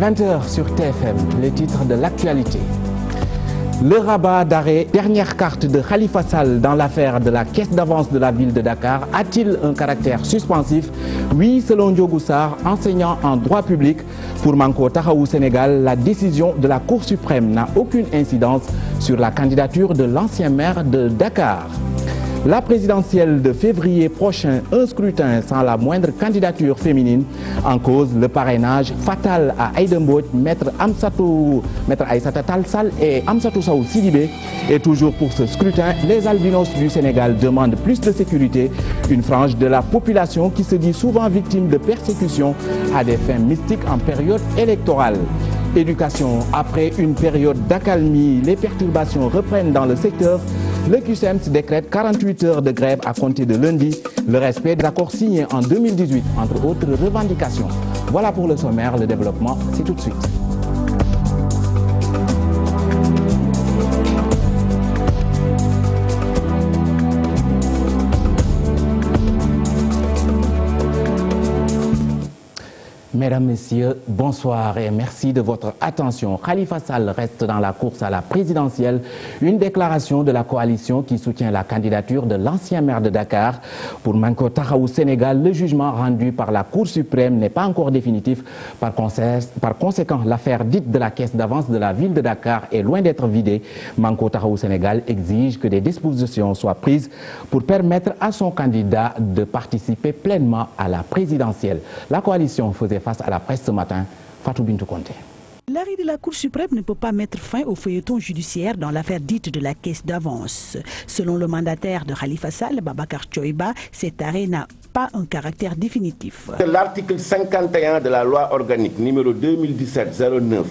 20h sur TFM, les titres de l'actualité. Le rabat d'arrêt, dernière carte de Khalifa Sall dans l'affaire de la caisse d'avance de la ville de Dakar, a-t-il un caractère suspensif? Oui, selon Ndiogou Sarr, enseignant en droit public pour Manko Taxawu Sénégal, la décision de la Cour suprême n'a aucune incidence sur la candidature de l'ancien maire de Dakar. La présidentielle de février prochain, un scrutin sans la moindre candidature féminine. En cause, le parrainage fatal à Aïda Mbodj, Maître Aïssata Tall Sall et Amsatou Sow Sidibé. Et toujours pour ce scrutin, les albinos du Sénégal demandent plus de sécurité. Une frange de la population qui se dit souvent victime de persécutions à des fins mystiques en période électorale. Éducation, après une période d'accalmie, les perturbations reprennent dans le secteur. Le QCM décrète 48 heures de grève à compter de lundi, le respect des accords signés en 2018, entre autres revendications. Voilà pour le sommaire, le développement, c'est tout de suite. Mesdames, Messieurs, bonsoir et merci de votre attention. Khalifa Sall reste dans la course à la présidentielle. Une déclaration de la coalition qui soutient la candidature de l'ancien maire de Dakar. Pour Manko Taxawu Sénégal, le jugement rendu par la Cour suprême n'est pas encore définitif. Par conséquent, l'affaire dite de la caisse d'avance de la ville de Dakar est loin d'être vidée. Manko Taxawu Sénégal exige que des dispositions soient prises pour permettre à son candidat de participer pleinement à la présidentielle. La coalition faisait face à la presse ce matin. Fatou Bintou Conté. L'arrêt de la Cour suprême ne peut pas mettre fin au feuilleton judiciaire dans l'affaire dite de la caisse d'avance. Selon le mandataire de Khalifa Sall, Babacar Thioiba, cet arrêt n'a pas un caractère définitif. L'article 51 de la loi organique numéro 2017-09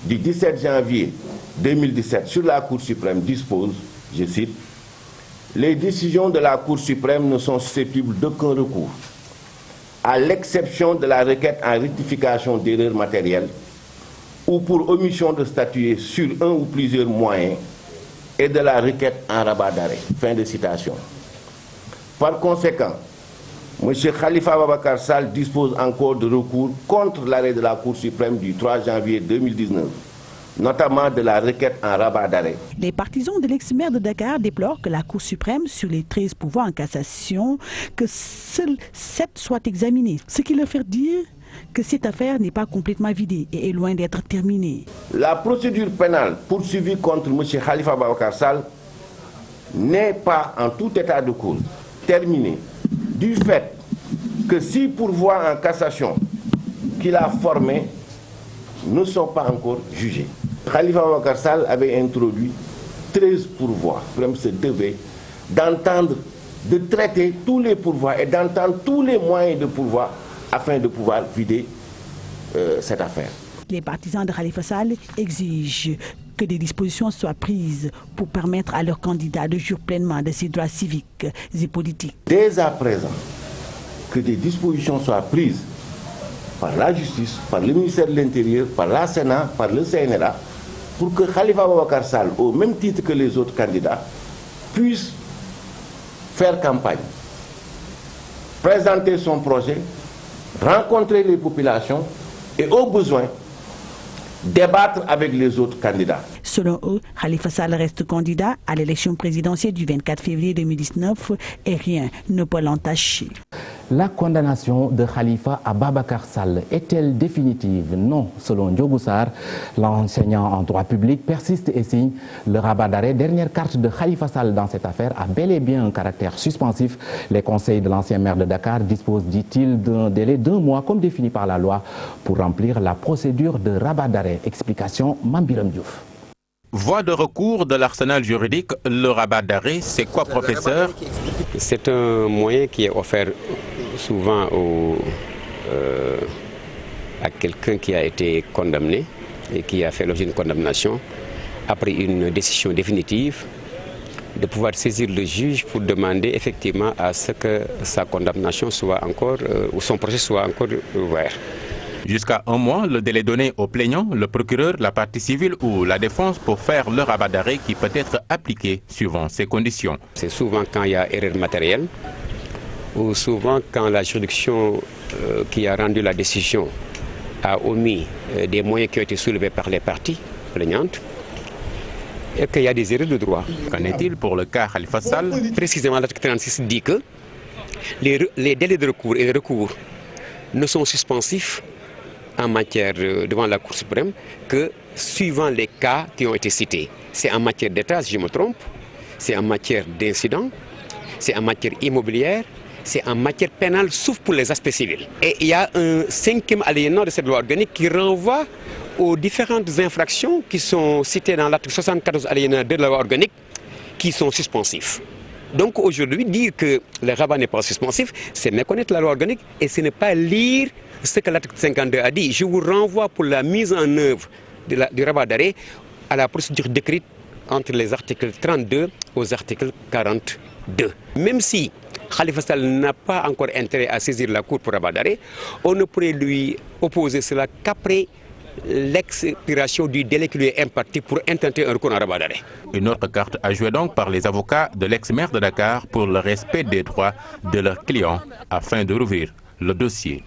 du 17 janvier 2017 sur la Cour suprême dispose, je cite, « Les décisions de la Cour suprême ne sont susceptibles d'aucun recours, à l'exception de la requête en rectification d'erreurs matérielles ou pour omission de statuer sur un ou plusieurs moyens et de la requête en rabat d'arrêt. » Fin de citation. Par conséquent, M. Khalifa Babacar Sall dispose encore de recours contre l'arrêt de la Cour suprême du 3 janvier 2019, notamment de la requête en rabat d'arrêt. Les partisans de l'ex-maire de Dakar déplorent que la Cour suprême, sur les 13 pouvoirs en cassation, que seuls 7 soient examinés, ce qui leur fait dire que cette affaire n'est pas complètement vidée et est loin d'être terminée. La procédure pénale poursuivie contre M. Khalifa Babacar Sall n'est pas en tout état de cause terminée, du fait que 6 pourvois en cassation qu'il a formés ne sont pas encore jugés. Khalifa Babacar Sall avait introduit 13 pourvois. Même se devait d'entendre, de traiter tous les pourvois et d'entendre tous les moyens de pourvoi afin de pouvoir vider cette affaire. Les partisans de Khalifa Sall exigent que des dispositions soient prises pour permettre à leurs candidats de jouir pleinement de ses droits civiques et politiques. Dès à présent, que des dispositions soient prises par la justice, par le ministère de l'Intérieur, par la Sénat, par le CNRA, pour que Khalifa Babacar Sall, au même titre que les autres candidats, puisse faire campagne, présenter son projet, rencontrer les populations et au besoin débattre avec les autres candidats. Selon eux, Khalifa Sall reste candidat à l'élection présidentielle du 24 février 2019 et rien ne peut l'entacher. La condamnation de Khalifa à Babacar Sall est-elle définitive? Non, selon Ndiogou Sarr, l'enseignant en droit public persiste et signe. Le rabat d'arrêt, dernière carte de Khalifa Sall dans cette affaire, a bel et bien un caractère suspensif. Les conseils de l'ancien maire de Dakar disposent, dit-il, d'un délai d'1 mois comme défini par la loi pour remplir la procédure de rabat d'arrêt. Explication Mambiram Diouf. Voie de recours de l'arsenal juridique, le rabat d'arrêt, c'est quoi, professeur? C'est un moyen qui est offert souvent à quelqu'un qui a été condamné et qui a fait l'objet d'une condamnation, après une décision définitive, de pouvoir saisir le juge pour demander effectivement à ce que sa condamnation soit encore, ou son procès soit encore ouvert. Jusqu'à 1 mois, le délai donné au plaignant, le procureur, la partie civile ou la défense pour faire le rabat d'arrêt qui peut être appliqué suivant ces conditions. C'est souvent quand il y a erreur matérielle ou souvent quand la juridiction qui a rendu la décision a omis des moyens qui ont été soulevés par les parties plaignantes et qu'il y a des erreurs de droit. Qu'en est-il pour le cas Khalifa Sall? Précisément, l'article 36 dit que les délais de recours et les recours ne sont suspensifs en matière devant la Cour suprême que suivant les cas qui ont été cités. C'est en matière d'État, si je me trompe, c'est en matière d'incident, c'est en matière immobilière, c'est en matière pénale, sauf pour les aspects civils. Et il y a un 5e alinéa de cette loi organique qui renvoie aux différentes infractions qui sont citées dans l'article 74 alinéa 2 de la loi organique, qui sont suspensifs. Donc aujourd'hui, dire que le rabat n'est pas suspensif, c'est méconnaître la loi organique et ce n'est pas lire ce que l'article 52 a dit. Je vous renvoie pour la mise en œuvre du rabat d'arrêt à la procédure décrite entre les articles 32 aux articles 42. Même si Khalifa Sall n'a pas encore intérêt à saisir la Cour pour rabat d'arrêt, on ne pourrait lui opposer cela qu'après l'expiration du délai qui lui est imparti pour intenter un recours en rabat d'arrêt. Une autre carte à jouer donc par les avocats de l'ex-maire de Dakar pour le respect des droits de leurs clients afin de rouvrir le dossier.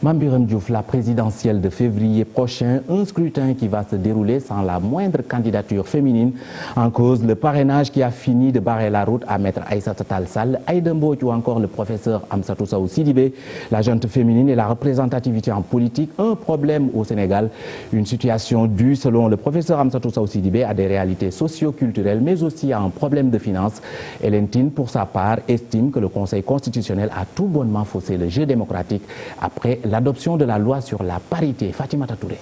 Mame Birame Diouf, la présidentielle de février prochain, un scrutin qui va se dérouler sans la moindre candidature féminine. En cause, le parrainage qui a fini de barrer la route à Maître Aïssata Tall Sall, Aïda Mbodj ou encore le professeur Amsatou Sow Sidibé. La gente féminine et la représentativité en politique, un problème au Sénégal. Une situation due, selon le professeur Amsatou Sow Sidibé, à des réalités socio-culturelles, mais aussi à un problème de finances. Hélène Tine, pour sa part, estime que le Conseil constitutionnel a tout bonnement faussé le jeu démocratique après l'adoption de la loi sur la parité. Fatimata Touré.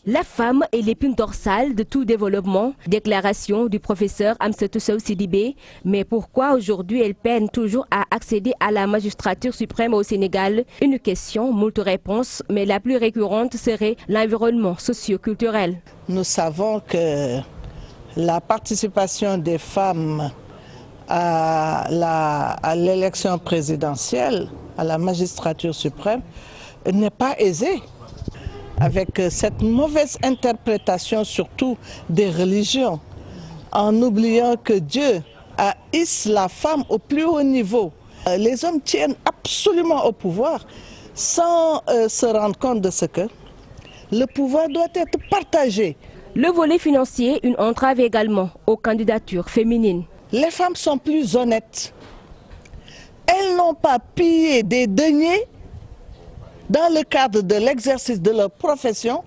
La femme est l'épine dorsale de tout développement, déclaration du professeur Amsatou Sow Sidibé. Mais pourquoi aujourd'hui elle peine toujours à accéder à la magistrature suprême au Sénégal? Une question, moult réponses, mais la plus récurrente serait l'environnement socio-culturel. Nous savons que la participation des femmes à l'élection présidentielle, à la magistrature suprême, n'est pas aisée. Avec cette mauvaise interprétation surtout des religions, en oubliant que Dieu a hissé la femme au plus haut niveau. Les hommes tiennent absolument au pouvoir sans se rendre compte de ce que le pouvoir doit être partagé. Le volet financier, une entrave également aux candidatures féminines. Les femmes sont plus honnêtes. Elles n'ont pas pillé des deniers dans le cadre de l'exercice de leur profession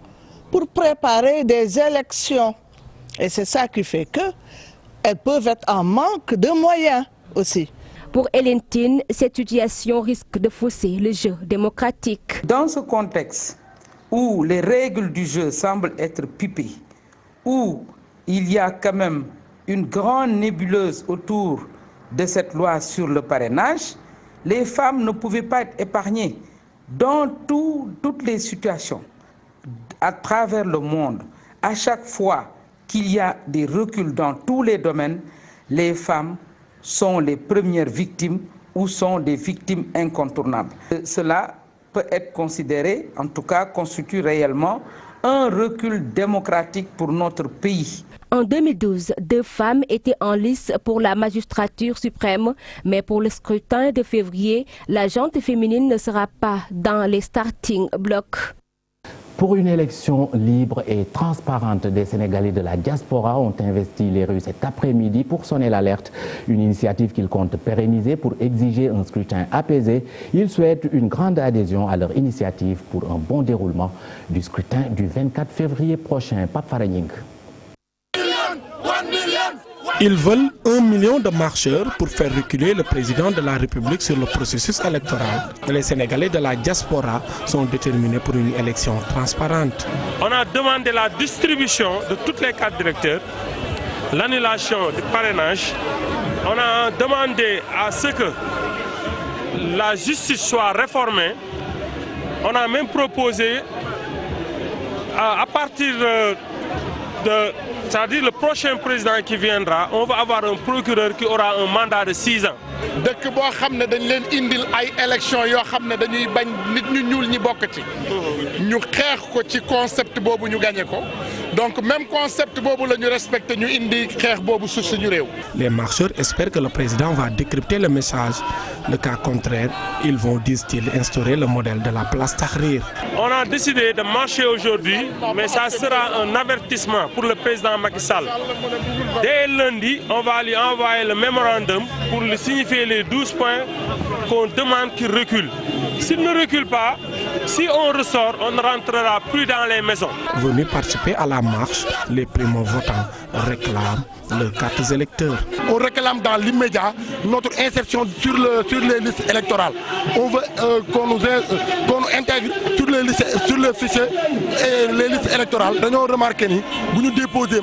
pour préparer des élections. Et c'est ça qui fait qu'elles peuvent être en manque de moyens aussi. Pour Hélène Tine, cette situation risque de fausser le jeu démocratique. Dans ce contexte où les règles du jeu semblent être pipées, où il y a quand même une grande nébuleuse autour de cette loi sur le parrainage, les femmes ne pouvaient pas être épargnées. Dans toutes les situations, à travers le monde, à chaque fois qu'il y a des reculs dans tous les domaines, les femmes sont les premières victimes ou sont des victimes incontournables. Cela peut être considéré, en tout cas constitue réellement un recul démocratique pour notre pays. En 2012, 2 femmes étaient en lice pour la magistrature suprême, mais pour le scrutin de février, la gente féminine ne sera pas dans les starting blocks. Pour une élection libre et transparente, des Sénégalais de la diaspora ont investi les rues cet après-midi pour sonner l'alerte. Une initiative qu'ils comptent pérenniser pour exiger un scrutin apaisé. Ils souhaitent une grande adhésion à leur initiative pour un bon déroulement du scrutin du 24 février prochain. Pape Faragning. Ils veulent 1 million de marcheurs pour faire reculer le président de la République sur le processus électoral. Les Sénégalais de la diaspora sont déterminés pour une élection transparente. On a demandé la distribution de toutes les cartes directeurs, l'annulation du parrainage. On a demandé à ce que la justice soit réformée. On a même proposé à partir de C'est-à-dire le prochain président qui viendra, on va avoir un procureur qui aura un mandat de 6 ans. dëkk boo xam ne dañ leen indil ay élection yoo xam ne dañuy bañ nit ñu ñuul ñi bokk ci ñu xeex ko ci concept boobu ñu gagné ko donc même concept boobu la ñu respecté ñu indi xeex boobu su suñu réew. Les marcheurs espèrent que le président va décrypter le message. Le cas contraire, ils vont, disent-ils, instaurer le modèle de la place Tahrir. On a décidé de marcher aujourd'hui, mais ça sera un avertissement pour le président Macky Sall. Dès lundi, on va lui envoyer le mémorandum pour lui signifier les 12 points qu'on demande qu'il recule. S'il ne recule pas, si on ressort, on ne rentrera plus dans les maisons. Venus participer à la marche, les primo-votants réclament leurs cartes électeurs. On réclame dans l'immédiat notre insertion sur les listes électorales. On veut qu'on nous intègre sur les fichiers et les listes électorales. Nous avons remarqué que nous déposé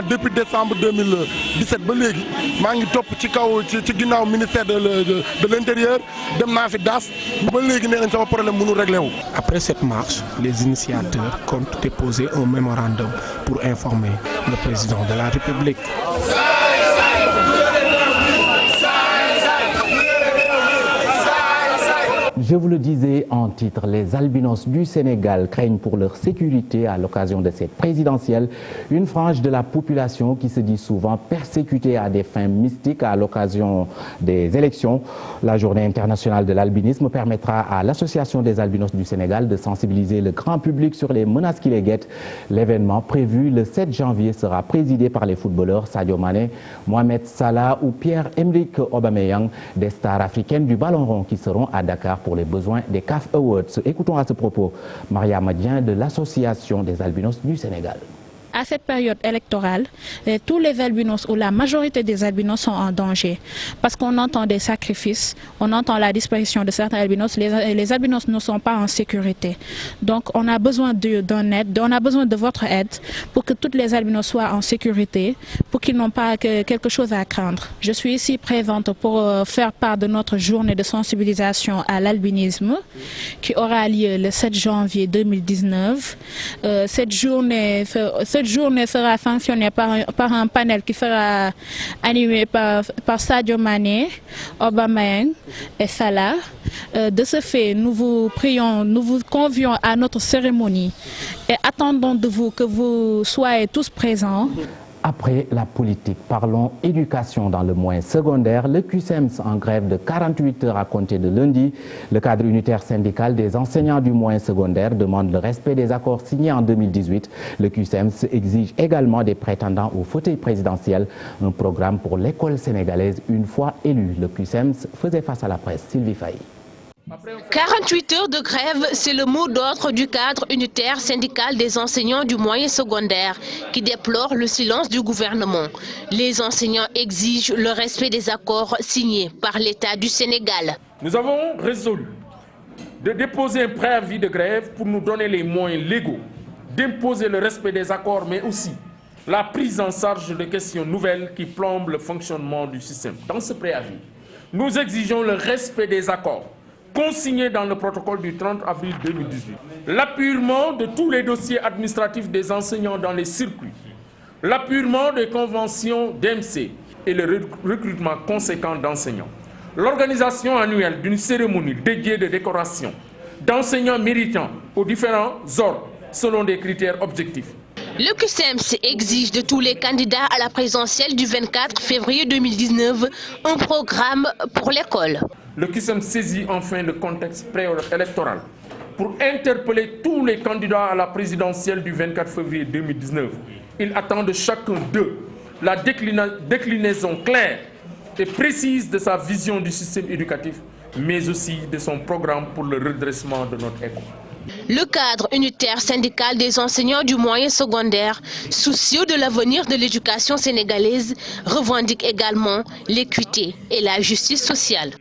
depuis décembre 2017 ba léegi maa ngi topp ci kaw ci ginnaaw ministère de l'intérieur dem naa fi DAS ba léegi nee nañ sama problème mënu réglé wu. Après cette marche, les initiateurs comptent déposer un mémorandum pour informer le président de la République. Je vous le disais en titre, les albinos du Sénégal craignent pour leur sécurité à l'occasion de cette présidentielle. Une frange de la population qui se dit souvent persécutée à des fins mystiques à l'occasion des élections. La journée internationale de l'albinisme permettra à l'Association des albinos du Sénégal de sensibiliser le grand public sur les menaces qui les guettent. L'événement prévu le 7 janvier sera présidé par les footballeurs Sadio Mané, Mohamed Salah ou Pierre-Emerick Aubameyang, des stars africaines du ballon rond qui seront à Dakar pour les besoins des CAF Awards. Écoutons à ce propos Maria Madien de l'Association des albinos du Sénégal. À cette période électorale, tous les albinos ou la majorité des albinos sont en danger parce qu'on entend des sacrifices, on entend la disparition de certains albinos. Les albinos ne sont pas en sécurité. Donc on a besoin d'une aide, on a besoin de votre aide pour que toutes les albinos soient en sécurité, pour qu'ils n'ont pas quelque chose à craindre. Je suis ici présente pour faire part de notre journée de sensibilisation à l'albinisme qui aura lieu le 7 janvier 2019. Cette journée sera sanctionnée par un panel qui sera animé par Sadio Mané, Aubameyang et Salah. De ce fait, nous vous prions, nous vous convions à notre cérémonie et attendons de vous que vous soyez tous présents. Après la politique, parlons éducation dans le moyen secondaire. Le QCEMS en grève de 48 heures à compter de lundi. Le cadre unitaire syndical des enseignants du moyen secondaire demande le respect des accords signés en 2018. Le QCEMS exige également des prétendants au fauteuil présidentiel. Un programme pour l'école sénégalaise une fois élue. Le QCEMS faisait face à la presse. Sylvie Faye. 48 heures de grève, c'est le mot d'ordre du cadre unitaire syndical des enseignants du moyen secondaire qui déplore le silence du gouvernement. Les enseignants exigent le respect des accords signés par l'État du Sénégal. Nous avons résolu de déposer un préavis de grève pour nous donner les moyens légaux d'imposer le respect des accords, mais aussi la prise en charge de questions nouvelles qui plombent le fonctionnement du système. Dans ce préavis, nous exigeons le respect des accords consigné dans le protocole du 30 avril 2018, l'appurement de tous les dossiers administratifs des enseignants dans les circuits, l'appurement des conventions d'MC et le recrutement conséquent d'enseignants, l'organisation annuelle d'une cérémonie dédiée de décoration d'enseignants méritants aux différents ordres selon des critères objectifs. Le QCEMS exige de tous les candidats à la présidentielle du 24 février 2019 un programme pour l'école. Le QCEMS saisit enfin le contexte préélectoral pour interpeller tous les candidats à la présidentielle du 24 février 2019. Il attend de chacun d'eux la déclinaison claire et précise de sa vision du système éducatif, mais aussi de son programme pour le redressement de notre école. Le cadre unitaire syndical des enseignants du moyen secondaire, soucieux de l'avenir de l'éducation sénégalaise, revendique également l'équité et la justice sociale.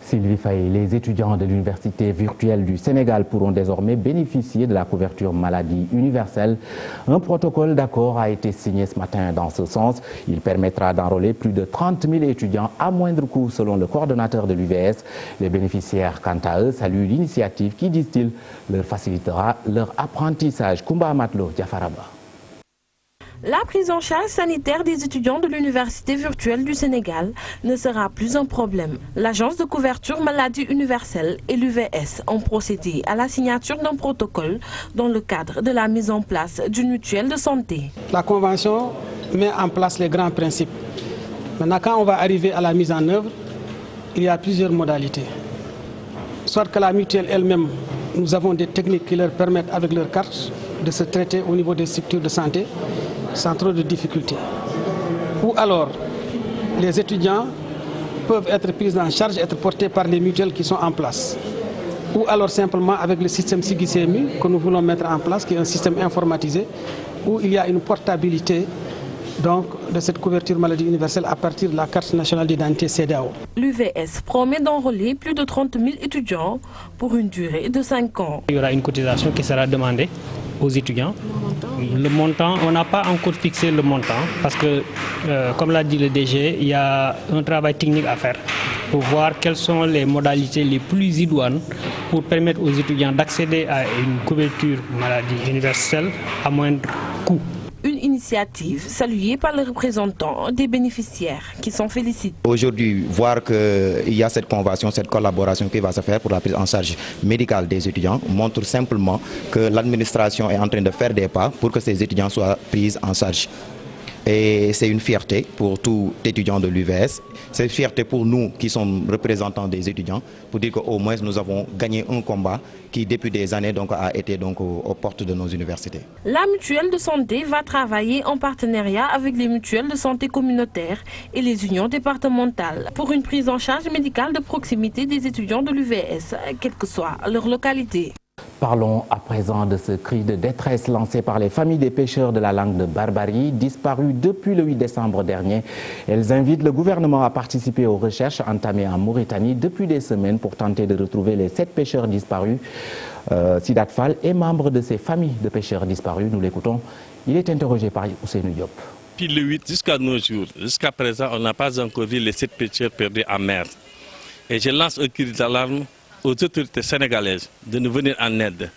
Sylvie Faye, les étudiants de l'Université virtuelle du Sénégal pourront désormais bénéficier de la couverture maladie universelle. Un protocole d'accord a été signé ce matin dans ce sens. Il permettra d'enrôler plus de 30 000 étudiants à moindre coût selon le coordonnateur de l'UVS. Les bénéficiaires, quant à eux, saluent l'initiative qui, disent-ils, leur facilitera leur apprentissage. Koumba Amatlo, Diafaraba. La prise en charge sanitaire des étudiants de l'Université virtuelle du Sénégal ne sera plus un problème. L'Agence de couverture maladie universelle et l'UVS ont procédé à la signature d'un protocole dans le cadre de la mise en place d'une mutuelle de santé. La Convention met en place les grands principes. Maintenant, quand on va arriver à la mise en œuvre, il y a plusieurs modalités. Soit que la mutuelle elle-même, nous avons des techniques qui leur permettent avec leur carte de se traiter au niveau des structures de santé sans trop de difficultés. Ou alors, les étudiants peuvent être pris en charge, être portés par les mutuelles qui sont en place. Ou alors simplement avec le système SIGI-CMU que nous voulons mettre en place, qui est un système informatisé, où il y a une portabilité donc, de cette couverture maladie universelle à partir de la carte nationale d'identité CEDEAO. L'UVS promet d'enrôler plus de 30 000 étudiants pour une durée de 5 ans. Il y aura une cotisation qui sera demandée aux étudiants. Le montant, on n'a pas encore fixé le montant parce que, comme l'a dit le DG, il y a un travail technique à faire pour voir quelles sont les modalités les plus idoines pour permettre aux étudiants d'accéder à une couverture maladie universelle à moindre coût. Une initiative saluée par les représentants des bénéficiaires qui s'en félicitent. Aujourd'hui, voir qu'il y a cette convention, cette collaboration qui va se faire pour la prise en charge médicale des étudiants montre simplement que l'administration est en train de faire des pas pour que ces étudiants soient pris en charge. Et c'est une fierté pour tout étudiant de l'UVS, c'est une fierté pour nous qui sommes représentants des étudiants, pour dire qu'au moins nous avons gagné un combat qui depuis des années donc, a été donc, aux portes de nos universités. La mutuelle de santé va travailler en partenariat avec les mutuelles de santé communautaires et les unions départementales pour une prise en charge médicale de proximité des étudiants de l'UVS, quelle que soit leur localité. Parlons à présent de ce cri de détresse lancé par les familles des pêcheurs de la langue de Barbarie, disparus depuis le 8 décembre dernier. Elles invitent le gouvernement à participer aux recherches entamées en Mauritanie depuis des semaines pour tenter de retrouver les 7 pêcheurs disparus. Sidat Fall est membre de ces familles de pêcheurs disparus. Nous l'écoutons. Il est interrogé par Ousseynou Diop. Depuis le 8 jusqu'à nos jours, jusqu'à présent, on n'a pas encore vu les 7 pêcheurs perdus en mer. Et je lance un cri d'alarme aux autorités sénégalaises de nous venir en aide.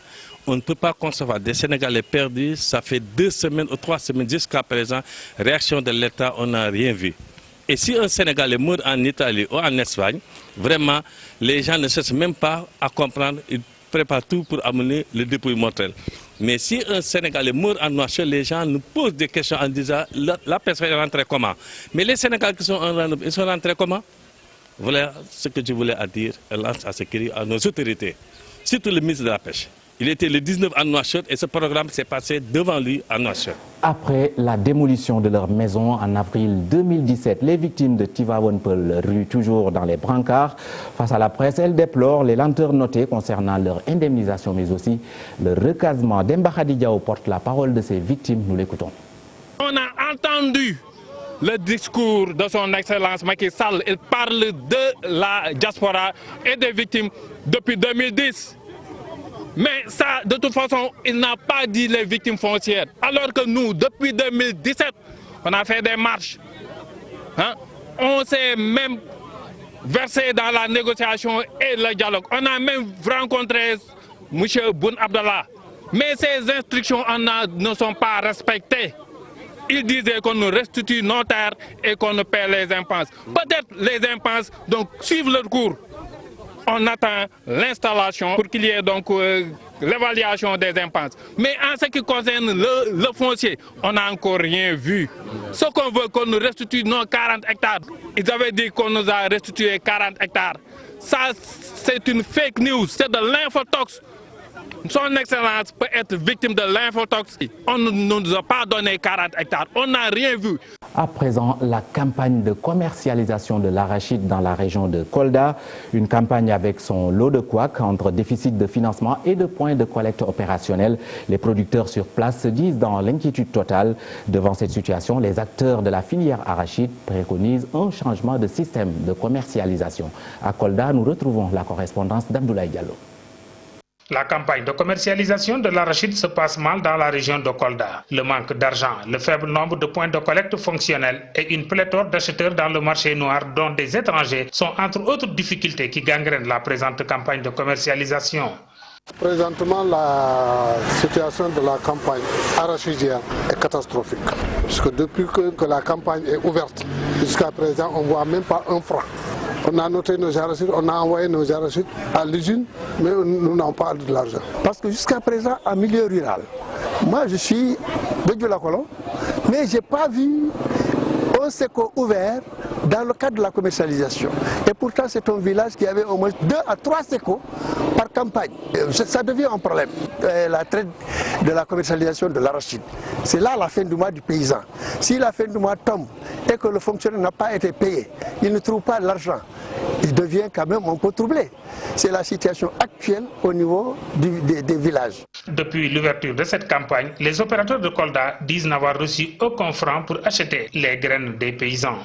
On ne peut pas concevoir des Sénégalais perdus, ça fait 2 semaines ou 3 semaines jusqu'à présent, réaction de l'État, on n'a rien vu. Et si un Sénégalais meurt en Italie ou en Espagne, vraiment, les gens ne cherchent même pas à comprendre, ils préparent tout pour amener le dépouille mortel. Mais si un Sénégalais meurt en Nouakchott, les gens nous posent des questions en disant la personne est rentrée comment? Mais les Sénégalais qui sont en Rwanda, ils sont rentrés comment? Voilà ce que je voulais dire et lance à ce cri à nos autorités, surtout le ministre de la Pêche. Il était le 19 à Nouakchott et ce programme s'est passé devant lui à Nouakchott. Après la démolition de leur maison en avril 2017, les victimes de Tivaouane Peulh ruent toujours dans les brancards. Face à la presse, elles déplorent les lenteurs notées concernant leur indemnisation, mais aussi le recasement. Demba Khady Diaw porte la parole de ces victimes. Nous l'écoutons. On a entendu le discours de son Excellence Macky Sall. Il parle de la diaspora et des victimes depuis 2010. Mais ça, de toute façon, il n'a pas dit les victimes foncières. Alors que nous, depuis 2017, on a fait des marches. On s'est même versé dans la négociation et le dialogue. On a même rencontré M. Boun Abdallah. Mais ces instructions ne sont pas respectées. Il disait qu'on nous restitue nos terres et qu'on nous paie les impenses. Peut-être les impenses donc, suivent leur cours. On attend l'installation pour qu'il y ait donc l'évaluation des impenses. Mais en ce qui concerne le foncier, on n'a encore rien vu. Ce qu'on veut, qu'on nous restitue nos 40 hectares. Ils avaient dit qu'on nous a restitué 40 hectares. Ça, c'est une fake news, c'est de l'infotox. Son Excellence peut être victime de l'infotox. On ne nous a pas donné 40 hectares. On n'a rien vu. À présent, la campagne de commercialisation de l'arachide dans la région de Kolda. Une campagne avec son lot de couacs entre déficit de financement et de points de collecte opérationnels. Les producteurs sur place se disent dans l'inquiétude totale. Devant cette situation, les acteurs de la filière arachide préconisent un changement de système de commercialisation. À Kolda, nous retrouvons la correspondance d'Abdoulaye Diallo. La campagne de commercialisation de l'arachide se passe mal dans la région de Kolda. Le manque d'argent, le faible nombre de points de collecte fonctionnels et une pléthore d'acheteurs dans le marché noir, dont des étrangers, sont entre autres difficultés qui gangrènent la présente campagne de commercialisation. Présentement, la situation de la campagne arachidienne est catastrophique. Puisque depuis que la campagne est ouverte, jusqu'à présent, on ne voit même pas un franc. On a noté nos arachides, on a envoyé nos arachides à l'usine, mais nous n'avons pas de l'argent. Parce que jusqu'à présent, en milieu rural, moi je suis de Dioulacolon, mais je n'ai pas vu un séco ouvert dans le cadre de la commercialisation. Et pourtant, c'est un village qui avait au moins 2 à 3 sécos par campagne. Ça devient un problème. La traite de la commercialisation de l'arachide, c'est là la fin du mois du paysan. Si la fin du mois tombe et que le fonctionnaire n'a pas été payé, il ne trouve pas l'argent, il devient quand même un peu troublé. C'est la situation actuelle au niveau des villages. Depuis l'ouverture de cette campagne, les opérateurs de Kolda disent n'avoir reçu aucun franc pour acheter les graines des paysans.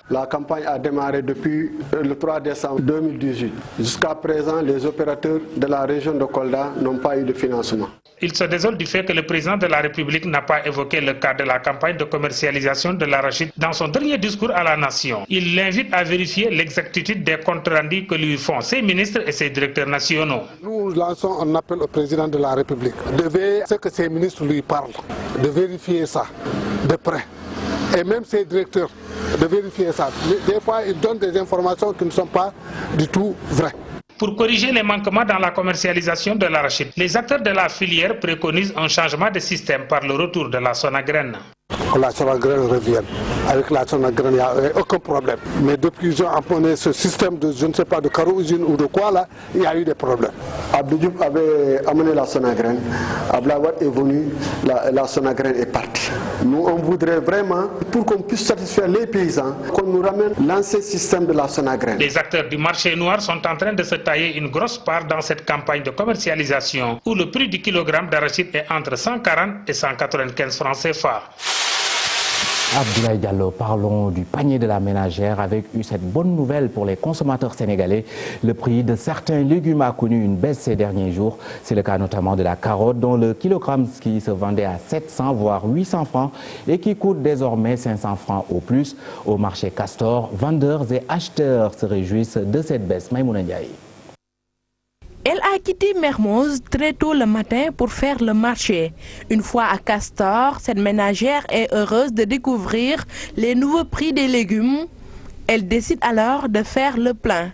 La campagne a démarré depuis le 3 décembre 2018. Jusqu'à présent, les opérateurs de la région de Kolda n'ont pas eu de financement. Il se désole du fait que le président de la République n'a pas évoqué le cas de la campagne de commercialisation de l'arachide dans son dernier discours à la nation. Il l'invite à vérifier l'exactitude des comptes rendus que lui font ses ministres et ses directeurs nationaux. Nous lançons un appel au président de la République de veiller à ce que ses ministres lui parlent, de vérifier ça de près. Et même ses directeurs, de vérifier ça. Des fois, ils donnent des informations qui ne sont pas du tout vraies. Pour corriger les manquements dans la commercialisation de l'arachide, les acteurs de la filière préconisent un changement de système par le retour de la sonagraine. La sonagraine revient. Avec la sonagraine, il n'y a aucun problème. Mais depuis qu'ils ont amené ce système de, je ne sais pas, de carro-usine ou de quoi là, il y a eu des problèmes. Abdou Diouf avait amené la sonagraine. Ablaouad est venu, la sonagraine est partie. Nous, on voudrait vraiment, pour qu'on puisse satisfaire les paysans, qu'on nous ramène l'ancien système de la sonagraine. Les acteurs du marché noir sont en train de se tailler une grosse part dans cette campagne de commercialisation où le prix du kilogramme d'arachide est entre 140 et 195 francs CFA. Abdoulaye Diallo, parlons du panier de la ménagère avec cette bonne nouvelle pour les consommateurs sénégalais. Le prix de certains légumes a connu une baisse ces derniers jours. C'est le cas notamment de la carotte dont le kilogramme qui se vendait à 700 voire 800 francs et qui coûte désormais 500 francs au plus. Au marché Castor, vendeurs et acheteurs se réjouissent de cette baisse. Maïmouna Ndiaye. Elle a quitté Mermoz très tôt le matin pour faire le marché. Une fois à Castor, cette ménagère est heureuse de découvrir les nouveaux prix des légumes. Elle décide alors de faire le plein.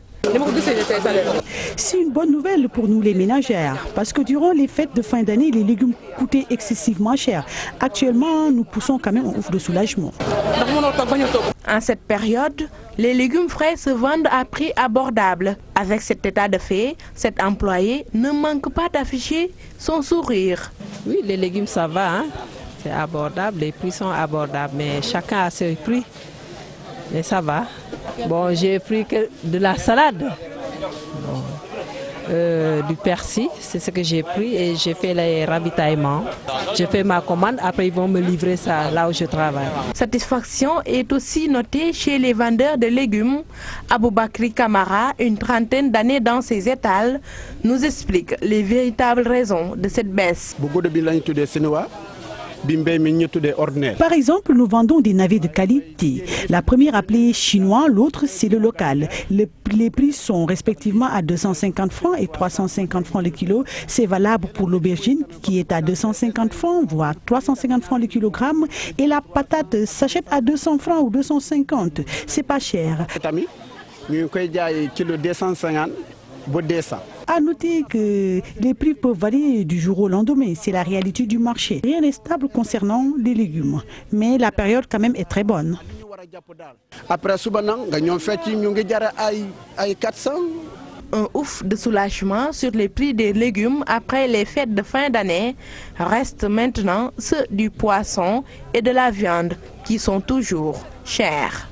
C'est une bonne nouvelle pour nous les ménagères, parce que durant les fêtes de fin d'année, les légumes coûtaient excessivement cher. Actuellement, nous poussons quand même un ouf de soulagement. En cette période, les légumes frais se vendent à prix abordable. Avec cet état de fait, cet employé ne manque pas d'afficher son sourire. Oui, les légumes ça va, hein? C'est abordable, les prix sont abordables, mais chacun a ses prix. Mais ça va. Bon, j'ai pris que de la salade, du persil, c'est ce que j'ai pris et j'ai fait les ravitaillements. J'ai fait ma commande, après ils vont me livrer ça là où je travaille. Satisfaction est aussi notée chez les vendeurs de légumes. Aboubakri Kamara, une trentaine d'années dans ses étals, nous explique les véritables raisons de cette baisse. Par exemple, nous vendons des navets de qualité. La première appelée chinois, l'autre c'est le local. Les prix sont respectivement à 250 francs et 350 francs le kilo. C'est valable pour l'aubergine qui est à 250 francs, voire 350 francs le kilogramme. Et la patate s'achète à 200 francs ou 250. C'est pas cher. À noter que les prix peuvent varier du jour au lendemain, c'est la réalité du marché. Rien n'est stable concernant les légumes, mais la période quand même est très bonne. Un ouf de soulagement sur les prix des légumes après les fêtes de fin d'année reste maintenant ceux du poisson et de la viande qui sont toujours chers.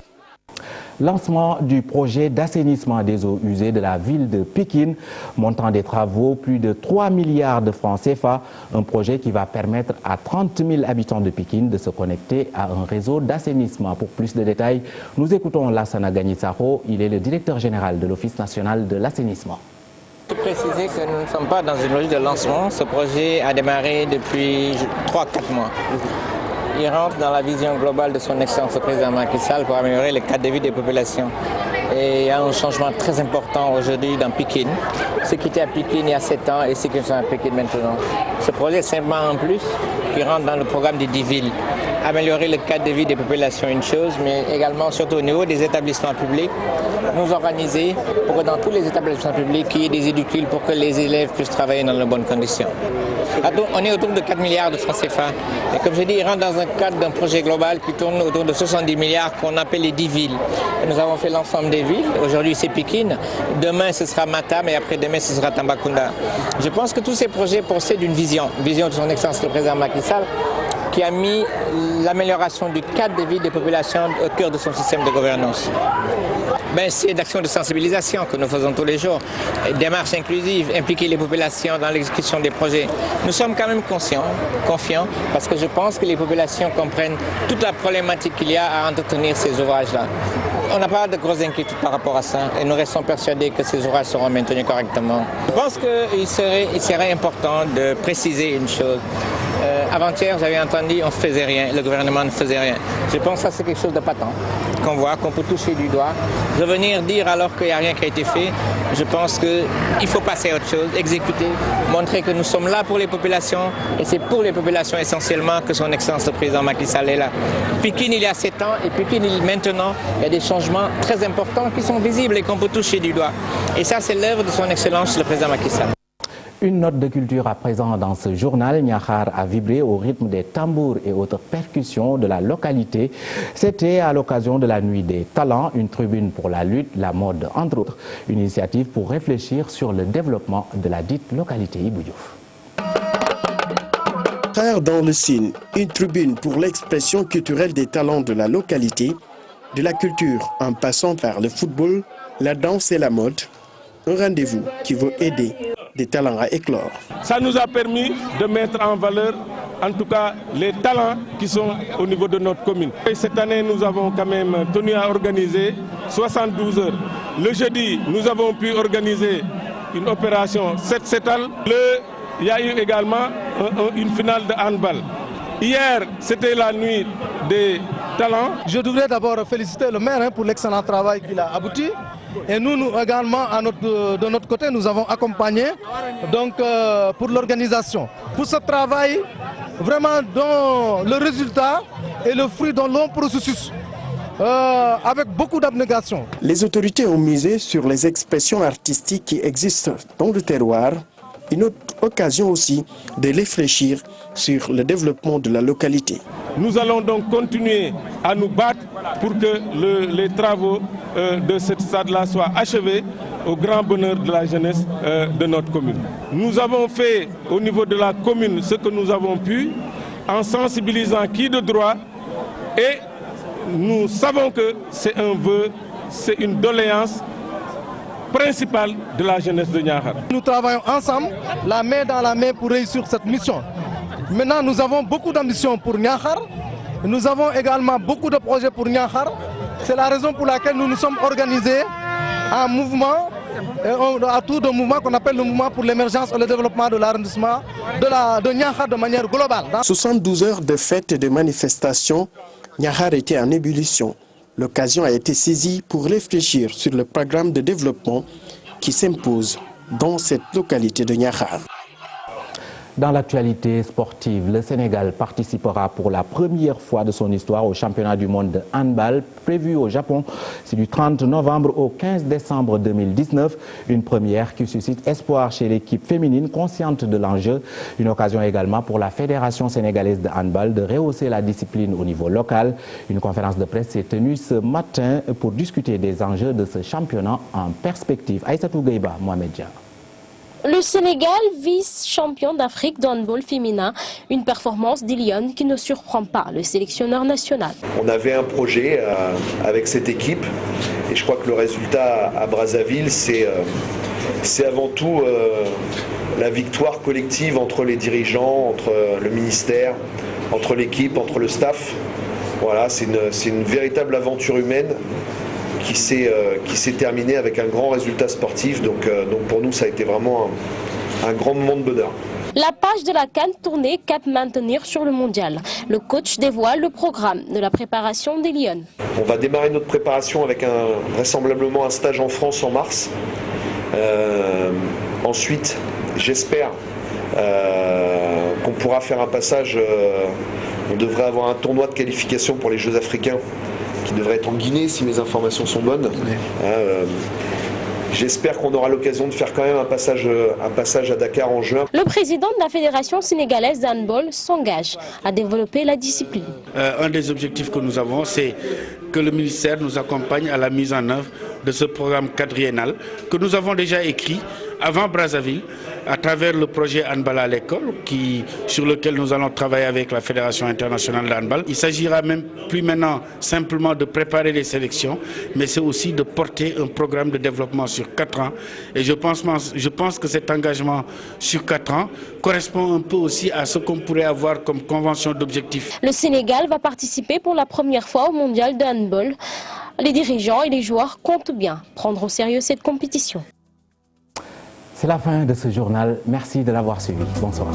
Lancement du projet d'assainissement des eaux usées de la ville de Pikine, montant des travaux plus de 3 milliards de francs CFA, un projet qui va permettre à 30 000 habitants de Pikine de se connecter à un réseau d'assainissement. Pour plus de détails, nous écoutons Lassana Gagnisaro, il est le directeur général de l'Office national de l'assainissement. Je préciser que nous ne sommes pas dans une logique de lancement, ce projet a démarré depuis 3-4 mois. Il rentre dans la vision globale de son excellence le président Macky Sall pour améliorer le cadre de vie des populations. Et il y a un changement très important aujourd'hui dans Pikine. Ceux qui étaient à Pikine il y a 7 ans et ceux qui sont à Pikine maintenant. Ce projet est simplement un plus qui rentre dans le programme des 10 villes. Améliorer le cadre de vie des populations, une chose, mais également, surtout au niveau des établissements publics, nous organiser pour que dans tous les établissements publics, il y ait des éducules pour que les élèves puissent travailler dans de bonnes conditions. On est autour de 4 milliards de francs CFA. Et comme je dis, il rentre dans un cadre d'un projet global qui tourne autour de 70 milliards qu'on appelle les 10 villes. Et nous avons fait l'ensemble des villes. Aujourd'hui, c'est Pikine. Demain, ce sera Matam et après-demain, ce sera Tambacounda. Je pense que tous ces projets possèdent une vision de son Excellence le président Macky Sall, qui a mis l'amélioration du cadre de vie des populations au cœur de son système de gouvernance. C'est d'actions de sensibilisation que nous faisons tous les jours, démarches inclusives, impliquer les populations dans l'exécution des projets. Nous sommes quand même confiants, parce que je pense que les populations comprennent toute la problématique qu'il y a à entretenir ces ouvrages-là. On n'a pas de grosses inquiétudes par rapport à ça et nous restons persuadés que ces ouvrages seront maintenus correctement. Je pense qu'il serait important de préciser une chose. Avant-hier, j'avais entendu on ne faisait rien, le gouvernement ne faisait rien. Je pense que ça c'est quelque chose de patent, qu'on voit, qu'on peut toucher du doigt. Revenir dire alors qu'il n'y a rien qui a été fait, je pense qu'il faut passer à autre chose, exécuter, montrer que nous sommes là pour les populations et c'est pour les populations essentiellement que son Excellence le président Macky Sall est là. Pikine il y a 7 ans et Pikine maintenant, il y a des changements très importants qui sont visibles et qu'on peut toucher du doigt. Et ça c'est l'œuvre de son Excellence le président Macky Sall. Une note de culture à présent dans ce journal. Niakhar a vibré au rythme des tambours et autres percussions de la localité. C'était à l'occasion de la Nuit des Talents, une tribune pour la lutte, la mode, entre autres. Une initiative pour réfléchir sur le développement de la dite localité. Ibou Diouf. Dans le Sine, une tribune pour l'expression culturelle des talents de la localité, de la culture en passant par le football, la danse et la mode. Un rendez-vous qui veut aider des talents à éclore. Ça nous a permis de mettre en valeur, en tout cas, les talents qui sont au niveau de notre commune. Et cette année, nous avons quand même tenu à organiser 72 heures. Le jeudi, nous avons pu organiser une opération 7-7al. Il y a eu également une finale de handball. Hier, c'était la nuit des talents. Je voudrais d'abord féliciter le maire pour l'excellent travail qu'il a abouti. Et nous également, de notre côté, nous avons accompagné pour l'organisation. Pour ce travail, vraiment dont le résultat est le fruit d'un long processus, avec beaucoup d'abnégation. Les autorités ont misé sur les expressions artistiques qui existent dans le terroir. Une autre occasion aussi de réfléchir sur le développement de la localité. Nous allons donc continuer à nous battre pour que les travaux de cette stade-là soient achevés au grand bonheur de la jeunesse de notre commune. Nous avons fait au niveau de la commune ce que nous avons pu en sensibilisant qui de droit et nous savons que c'est un vœu, c'est une doléance principale de la jeunesse de Niakhar. Nous travaillons ensemble, la main dans la main pour réussir cette mission. Maintenant, nous avons beaucoup d'ambition pour Niakhar. Nous avons également beaucoup de projets pour Niakhar. C'est la raison pour laquelle nous nous sommes organisés en mouvement, à tour de mouvement qu'on appelle le mouvement pour l'émergence et le développement de l'arrondissement de Niakhar de manière globale. 72 heures de fêtes et de manifestations, Niakhar était en ébullition. L'occasion a été saisie pour réfléchir sur le programme de développement qui s'impose dans cette localité de Niakhar. Dans l'actualité sportive, le Sénégal participera pour la première fois de son histoire au championnat du monde de handball prévu au Japon. C'est du 30 novembre au 15 décembre 2019. Une première qui suscite espoir chez l'équipe féminine consciente de l'enjeu. Une occasion également pour la Fédération sénégalaise de handball de rehausser la discipline au niveau local. Une conférence de presse s'est tenue ce matin pour discuter des enjeux de ce championnat en perspective. Aïssatou Gueiba, Mohamed Dia. Le Sénégal, vice-champion d'Afrique de handball féminin, une performance d'Ilion qui ne surprend pas le sélectionneur national. On avait un projet avec cette équipe et je crois que le résultat à Brazzaville, c'est avant tout la victoire collective entre les dirigeants, entre le ministère, entre l'équipe, entre le staff. Voilà, c'est une véritable aventure humaine qui s'est terminé avec un grand résultat sportif. Donc pour nous, ça a été vraiment un grand moment de bonheur. La page de la CAN tournée cap maintenir sur le mondial. Le coach dévoile le programme de la préparation des Lions. On va démarrer notre préparation avec vraisemblablement un stage en France en mars. Ensuite, j'espère qu'on pourra faire un passage. On devrait avoir un tournoi de qualification pour les Jeux africains qui devrait être en Guinée si mes informations sont bonnes. J'espère qu'on aura l'occasion de faire quand même un passage à Dakar en juin. Le président de la Fédération sénégalaise de handball s'engage à développer la discipline. Un des objectifs que nous avons, c'est que le ministère nous accompagne à la mise en œuvre de ce programme quadriennal que nous avons déjà écrit avant Brazzaville à travers le projet handball à l'école sur lequel nous allons travailler avec la Fédération internationale de handball. Il s'agira même plus maintenant simplement de préparer les sélections, mais c'est aussi de porter un programme de développement sur 4 ans. Et je pense que cet engagement sur 4 ans correspond un peu aussi à ce qu'on pourrait avoir comme convention d'objectifs. Le Sénégal va participer pour la première fois au mondial de handball. Les dirigeants et les joueurs comptent bien prendre au sérieux cette compétition. C'est la fin de ce journal. Merci de l'avoir suivi. Bonsoir.